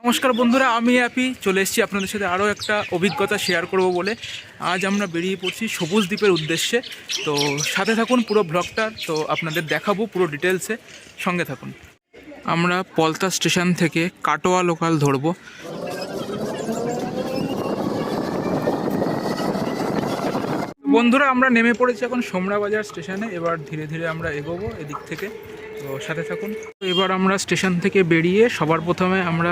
নমস্কার বন্ধুরা, আমি অ্যাপি চলে এসেছি আপনাদের সাথে আরও একটা অভিজ্ঞতা শেয়ার করব বলে। আজ আমরা বেরিয়ে পড়ছি সবুজ দ্বীপের উদ্দেশ্যে। তো সাথে থাকুন পুরো ব্লগটা, তো আপনাদের দেখাবো পুরো ডিটেলসে, সঙ্গে থাকুন। আমরা পলতা স্টেশন থেকে কাটোয়া লোকাল ধরবো। বন্ধুরা, আমরা নেমে পড়েছি এখন সোমরা বাজার স্টেশনে। এবার ধীরে ধীরে আমরা এগোবো এদিক থেকে, তো সাথে থাকুন। এবার আমরা স্টেশন থেকে বেরিয়ে সবার প্রথমে আমরা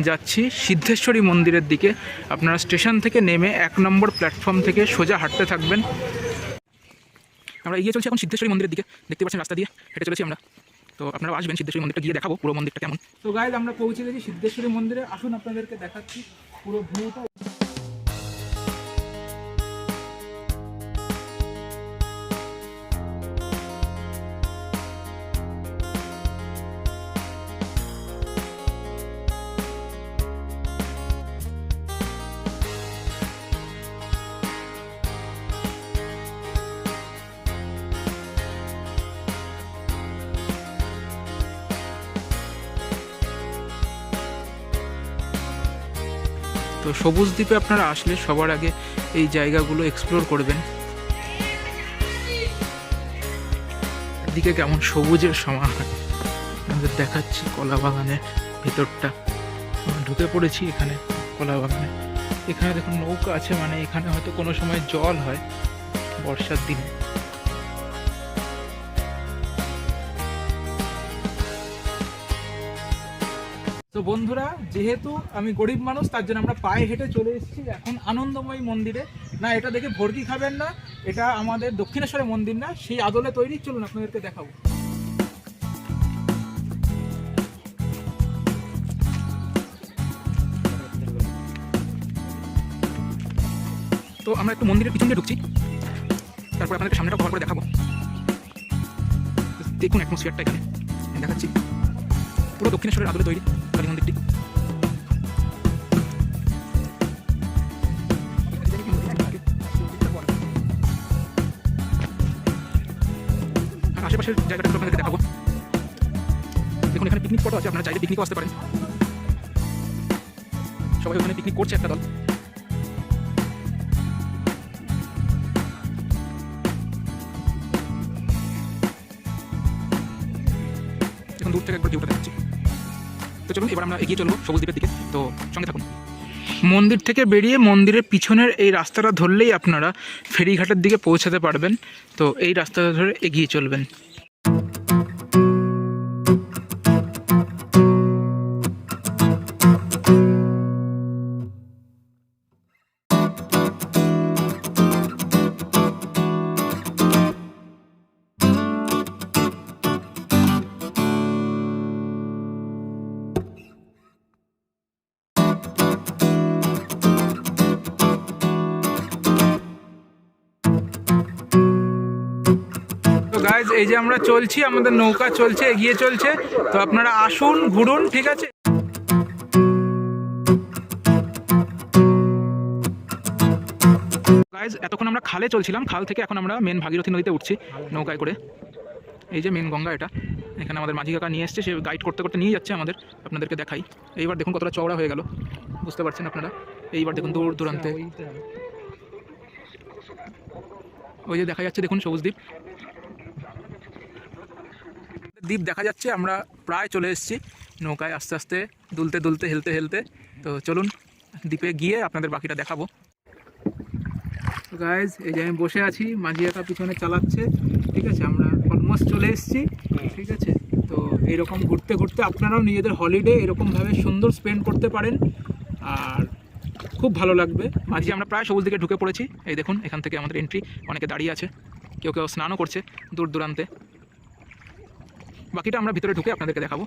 যাচ্ছি সিদ্ধেশ্বরী মন্দিরের দিকে। আপনারা স্টেশন থেকে নেমে 1 নম্বর প্ল্যাটফর্ম থেকে সোজা হাঁটতে থাকবেন। আমরা এগিয়ে চলছি এখন সিদ্ধেশ্বরী মন্দিরের দিকে। দেখতে পাচ্ছেন রাস্তা দিয়ে হেঁটে চলেছি আমরা। তো আপনারা আসবেন সিদ্ধেশ্বরী মন্দিরটা, গিয়ে দেখাবো পুরো মন্দিরটা কেমন। তো গাইজ, আমরা পৌঁছে গেছি সিদ্ধেশ্বরী মন্দিরে। আসুন আপনাদেরকে দেখাচ্ছি পুরো ভিউটা। তো সবুজ দ্বীপে আপনারা আসলে সবার আগে এই জায়গাগুলো এক্সপ্লোর করবেন। এদিকে কেমন সবুজের সমাহার আপনাদের দেখাচ্ছি। কলা বাগানের ভিতরটা আমরা ঢুকে পড়েছি। এখানে কলা বাগানে, এখানে দেখুন নৌকা আছে, মানে এখানে হয়তো কোনো সময় জল হয় বর্ষার দিনে। তো বন্ধুরা, যেহেতু আমি গরিব মানুষ, তার জন্য আমরা পায়ে হেঁটে চলে এসেছি এখন আনন্দময়ী মন্দিরে। না, এটা দেখে ভর্তি খাবেন না, এটা আমাদের দক্ষিণেশ্বরের মন্দির না, সেই আদলে তৈরি। চলুন আপনাদেরকে দেখাবো। তো আমরা একটু মন্দিরের পিছন দিয়ে ঢুকছি, তারপর আপনাদের সামনেটা কভার করে দেখাবো। দেখুন অ্যাটমসফিয়ারটা এখানে দেখাচ্ছি, পুরো দক্ষিণেশ্বরের আদলে তৈরি কালী মন্দিরটি। আশেপাশের জায়গাটা আপনাদেরকে দেখাবো। দেখুন এখানে পিকনিক স্পটও আছে, আপনারা চাইলে পিকনিকও আসতে পারেন। সবাই ওখানে পিকনিক করছে একটা দল। এখন দূর থেকে একবার ভিউটা দেখাচ্ছি। তো চলুন এবার আমরা এগিয়ে চলবো সবুজ দ্বীপের দিকে, তো সঙ্গে থাকুন। মন্দির থেকে বেরিয়ে মন্দিরের পিছনের এই রাস্তাটা ধরলেই আপনারা ফেরিঘাটের দিকে পৌঁছাতে পারবেন। তো এই রাস্তাটা ধরে এগিয়ে চলবেন। গাইজ, এই যে আমরা চলছি, আমাদের নৌকা চলছে, এগিয়ে চলছে। তো আপনারা আসুন, ঘুরুন, ঠিক আছে। গাইজ, এতক্ষণ আমরা খালে চলছিলাম, খাল থেকে এখন আমরা মেন ভাগীরথী নদীতে উঠছি নৌকায় করে। এই যে মেন গঙ্গা, এটা এখানে আমাদের মাঝি কাকা নিয়ে এসছে, সে গাইড করতে করতে নিয়ে যাচ্ছে আমাদের। আপনাদেরকে দেখাই। এইবার দেখুন কতটা চওড়া হয়ে গেল, বুঝতে পারছেন আপনারা। এইবার দেখুন দূর দূরান্তে ওই যে দেখা যাচ্ছে, দেখুন সবুজ দ্বীপ। দ্বীপ দেখা যাচ্ছে। আমরা প্রায় চলে এসেছি নৌকায়, আস্তে আস্তে দুলতে দুলতে, হেলতে হেলতে। তো চলুন দ্বীপে গিয়ে আপনাদের বাকিটা দেখাবো। গাইজ, এই যে আমি বসে আছি, মাঝি একা পিছনে চালাচ্ছে, ঠিক আছে। আমরা অলমোস্ট চলে এসেছি, ঠিক আছে। তো এইরকম ঘুরতে ঘুরতে আপনারাও নিজেদের হলিডে এরকমভাবে সুন্দর স্পেন্ড করতে পারেন, আর খুব ভালো লাগবে। মাঝি আমরা প্রায় সবুজ দিকে ঢুকে পড়েছি। এই দেখুন এখান থেকে আমাদের এন্ট্রি, অনেকে দাঁড়িয়ে আছে, কেউ কেউ স্নানও করছে দূর দূরান্তে। বাকিটা আমরা ভিতরে ঢুকে আপনাদেরকে দেখাবো।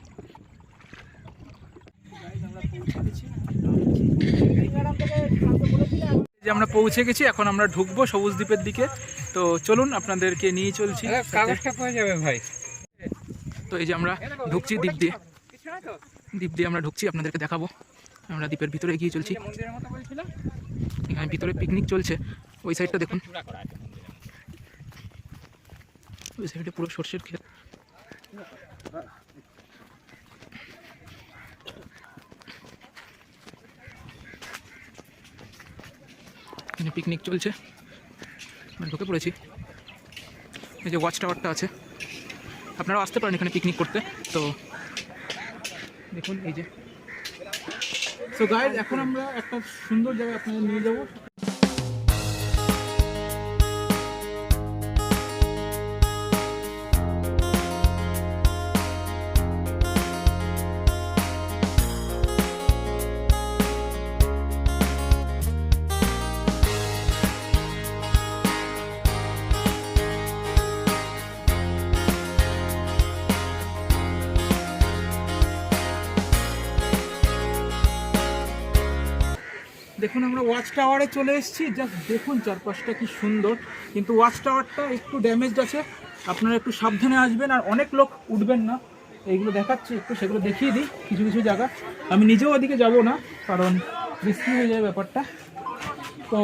যে আমরা পৌঁছে গেছি, এখন আমরা ঢুকবো সবুজ দ্বীপের দিকে। তো চলুন আপনাদেরকে নিয়ে চলছি। ভাই, তো এই যে আমরা ঢুকছি দ্বীপ দিয়ে, দ্বীপ দিয়ে আমরা ঢুকছি, আপনাদেরকে দেখাবো। আমরা দ্বীপের ভিতরে এগিয়ে চলছি। এখানে ভিতরে পিকনিক চলছে। ওই সাইডটা দেখুন, ওই সাইডে পুরো সর্ষের ক্ষেত। এখানে পিকনিক চলছে, ঢুকে পড়েছি। এই যে ওয়াচ টাওয়ারটা আছে, আপনারাও আসতে পারেন এখানে পিকনিক করতে। তো দেখুন এই যে। সো গাইজ, এখন আমরা একটা সুন্দর জায়গায় আপনাদের নিয়ে যাবো। দেখুন আমরা ওয়াচ টাওয়ারে চলে এসেছি। জাস্ট দেখুন চারপাশটা কি সুন্দর, কিন্তু ওয়াচ টাওয়ারটা একটু ড্যামেজড আছে, আপনারা একটু সাবধানে আসবেন। আর অনেক লোক উঠবেন না, এইগুলো দেখাচ্ছি একটু, সেগুলো দেখিয়ে দিই কিছু কিছু জায়গা। আমি নিজেও ওদিকে যাব না, কারণ রিস্কি হয়ে যায় ব্যাপারটা। তো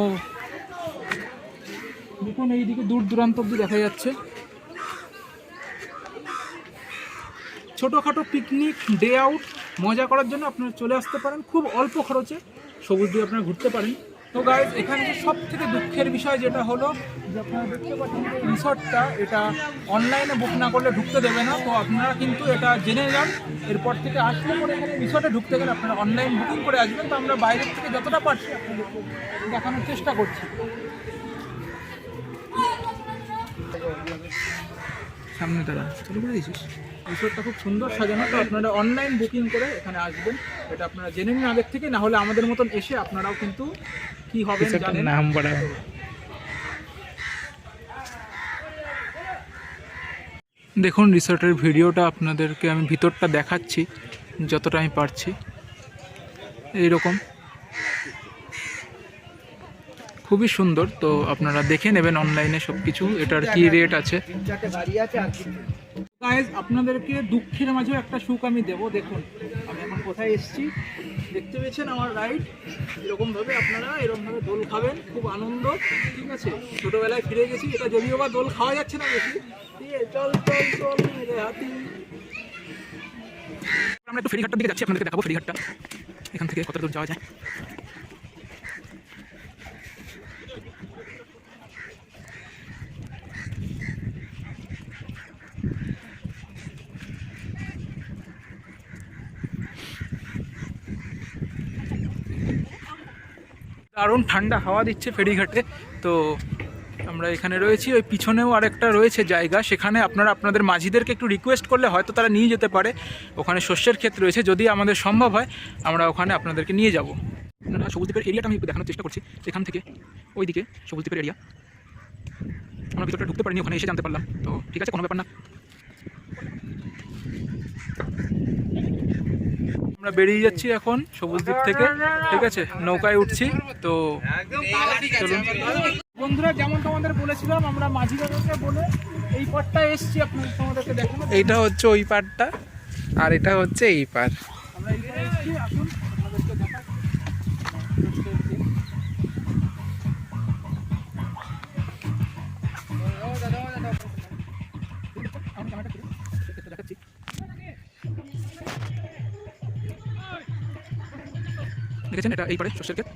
দেখুন এইদিকে দূর দূরান্ত অব্দি দেখা যাচ্ছে। ছোটোখাটো পিকনিক, ডে আউট, মজা করার জন্য আপনারা চলে আসতে পারেন। খুব অল্প খরচে সবুজ দিয়ে আপনারা ঘুরতে পারেন। তো গাইজ, এখানে যে সব থেকে দুঃখের বিষয় যেটা হলো যে আপনারা দেখতে পাচ্ছেন যে রিসর্টটা এটা অনলাইনে বুক না করলে ঢুকতে দেবে না। তো আপনারা কিন্তু এটা জেনে যান, এরপর থেকে আসলে পরে এখানে রিসর্টে ঢুকতে গেলে আপনারা অনলাইন বুকিং করে আসবেন। তো আমরা বাইরের থেকে যতটা পারছি আপনাদেরকে দেখানোর চেষ্টা করছি। সামনে দাঁড়া, চালু করে দিয়েছিস। রিসোর্টটা খুব সুন্দর সাজানো, তো আপনারা অনলাইন বুকিং করে এখানে আসবেন। এটা আপনারা জেনে নিন আগের থেকে, না হলে আমাদের মতন এসে আপনারাও কিন্তু কি হবে জানেন। নাম বড় দেখুন রিসোর্টের ভিডিওটা আপনাদেরকে আমি ভিতরটা দেখাচ্ছি যতটা আমি পারছি। এইরকম খুবই সুন্দর, তো আপনারা দেখে নেবেন অনলাইনে সব কিছু, এটার কি রেট আছে। গাইজ, আপনাদেরকে দুঃখের মাঝেও একটা সুখ আমি দেবো। দেখুন আমি এখন কোথায় এসেছি, দেখতে পেয়েছেন আমার রাইড। এরকমভাবে আপনারা এরকমভাবে দোল খাবেন, খুব আনন্দ। ঠিক আছে, ছোটোবেলায় ফিরে গেছি। এটা যদিও বা দোল খাওয়া যাচ্ছে না বেশি। চল চল চল রে হাতি। আমরা একটু ফেরিঘাটটার দিকে যাচ্ছি, আপনাদেরকে দেখাবো ফেরিঘাটটা এখান থেকে কত দূর যাওয়া যায়। দারুণ ঠান্ডা হাওয়া দিচ্ছে ফেরিঘাটে। তো আমরা এখানে রয়েছি, ওই পিছনেও আরেকটা রয়েছে জায়গা, সেখানে আপনারা আপনাদের মাঝিদেরকে একটু রিকোয়েস্ট করলে হয়তো তারা নিয়ে যেতে পারে। ওখানে শস্যের ক্ষেত রয়েছে, যদি আমাদের সম্ভব হয় আমরা ওখানে আপনাদেরকে নিয়ে যাব। আপনারা সবুজদ্বীপের এরিয়াটা আমি একটু দেখানোর চেষ্টা করছি। এখান থেকে ওইদিকে সবুজদ্বীপের এরিয়া, আমরা ভিতরটা ঢুকতে পারিনি, ওখানে এসে জানতে পারলাম। তো ঠিক আছে, কোনো ব্যাপার না। আমরা বেরিয়ে যাচ্ছি এখন সবুজদ্বীপ থেকে। ঠিক আছে, নৌকায় উঠছি। তো চলুন বন্ধুরা, যেমন তোমাদের বলেছিলাম, আমরা মাঝিবাজারকে বলে এই পাড়টা এসছি তোমাদেরকে দেখানো। এইটা হচ্ছে ওই পাড়টা, আর এটা হচ্ছে এই পাড়। আমরা এই পাড়ে এসছি, আসুন আপনাদেরকে দেখাচ্ছি। দেখেছেন এটা এই পারে শস্যের ক্ষেত।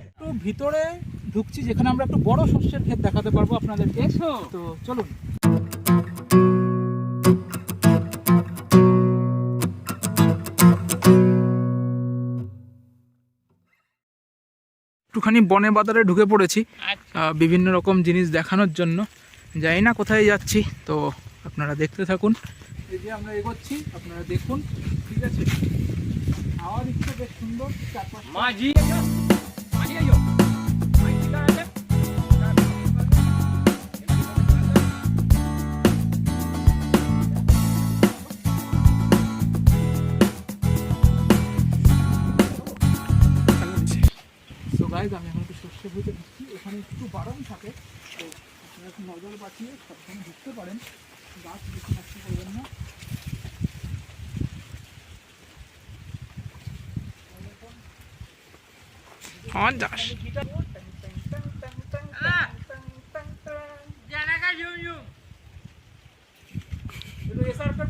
একটু ভিতরে ঢুকছি, যেখানে আমরা একটু বড় শস্যের ক্ষেত দেখাতে পারবো আপনাদেরকে। তো চলুন। একটুখানি বনে বাজারে ঢুকে পড়েছি বিভিন্ন রকম জিনিস দেখানোর জন্য। জানি না কোথায় যাচ্ছি, তো আপনারা দেখতে থাকুন। এই যে আমরা এগোচ্ছি, আপনারা দেখুন। ঠিক আছে, হাওয়া দিচ্ছে বেশ সুন্দর। মাঝি আমি এখন একটু শস্য বুঝে দিচ্ছি। এখানে একটু বারণ থাকে, তো আপনারা একটু নজর বাঁচিয়ে সবসময় ঢুকতে পারেন, গাছ বেশি নষ্ট করবেন না।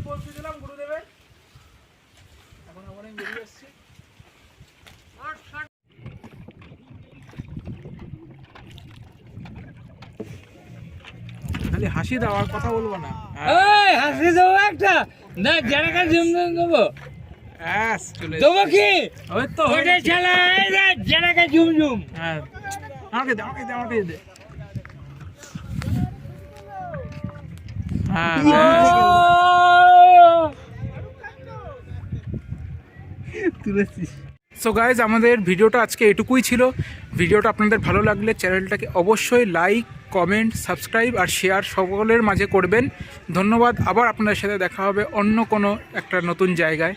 পৌঁছে দিলাম গুরুদেবের, এখন আবার আমি বেরিয়ে আসছি। খালি হাসি দাও আর কথা বলবো না। এই হাসি দেবো একটা না জায়গা ঝুমঝুম দেবো ব্যাস চলে দেবো কি ওই তো ওইটা চালা এই জায়গা ঝুমঝুম হ্যাঁ আমাকে দে আমাকে দে আমাকে দে হ্যাঁ তুলেছিস। সো গাইজ আমাদের ভিডিওটা আজকে এটুকুই ছিল। ভিডিওটা আপনাদের ভালো লাগলে চ্যানেলটাকে অবশ্যই লাইক কমেন্ট সাবস্ক্রাইব আর শেয়ার সকলের মাঝে করবেন। ধন্যবাদ। আবার আপনাদের সাথে দেখা হবে অন্য কোনো একটা নতুন জায়গায়।